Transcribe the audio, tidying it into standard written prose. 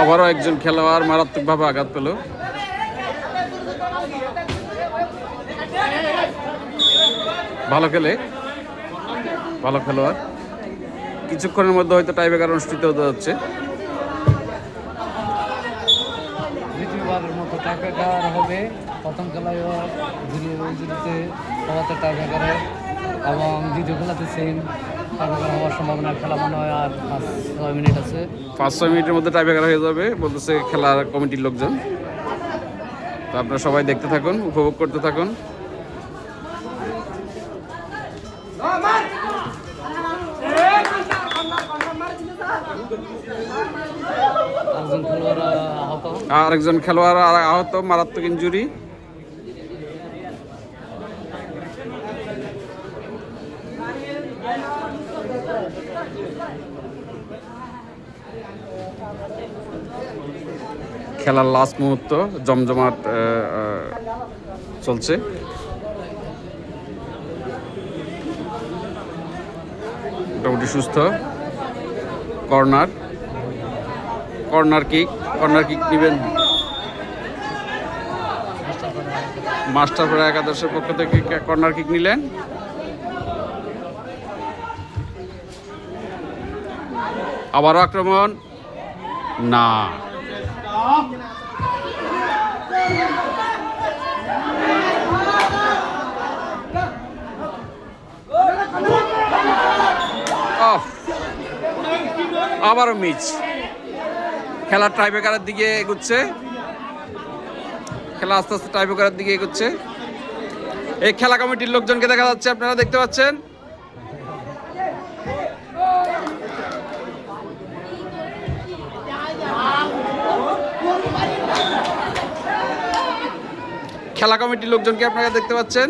আবারও একজন খেলোয়াড় মারাত্মকভাবে আঘাত পেল। ভালো খেলে, ভালো খেলোয়াড়। কিছুক্ষণের মধ্যে হয়তো টাইব্রেকার অনুষ্ঠিত হতে যাচ্ছে। দ্বিতীয়বারের মতো টাইব্রেকার হবে। প্রথম খেলায় 0-0-তে হওয়াতে টাইব্রেকারে, এবং দ্বিতীয় খেলাতে সেম টাইব্রেকার হওয়ার সম্ভাবনা। খেলা মনে হয় আর 5-6 মিনিট আছে। 5-6 মিনিটের মধ্যে টাইব্রেকার হয়ে যাবে বলতেছে খেলার কমিটির লোকজন। তো আপনারা সবাই দেখতে থাকুন, উপভোগ করতে থাকুন। আরেকজন খেলোয়াড় আহত, মারাত্মক ইনজুরি। খেলার লাস্ট মুহূর্ত, জমজমাট চলছে। মোটামুটি সুস্থ। কর্নার কিক নেবেন মাস্টারপাড়া একাদশের পক্ষ থেকে। কর্নার কিক নিলেন। আবারও আক্রমণ, না। আবারও মিস। খেলা টাইব্রেকারের দিকে এগোচ্ছে। খেলা আস্তে আস্তে টাইব্রেকারের দিকে এগোচ্ছে। এই খেলা কমিটির লোকজনকে দেখা যাচ্ছে, আপনারা দেখতে পাচ্ছেন। খেলা কমিটির লোকজনকে আপনারা দেখতে পাচ্ছেন।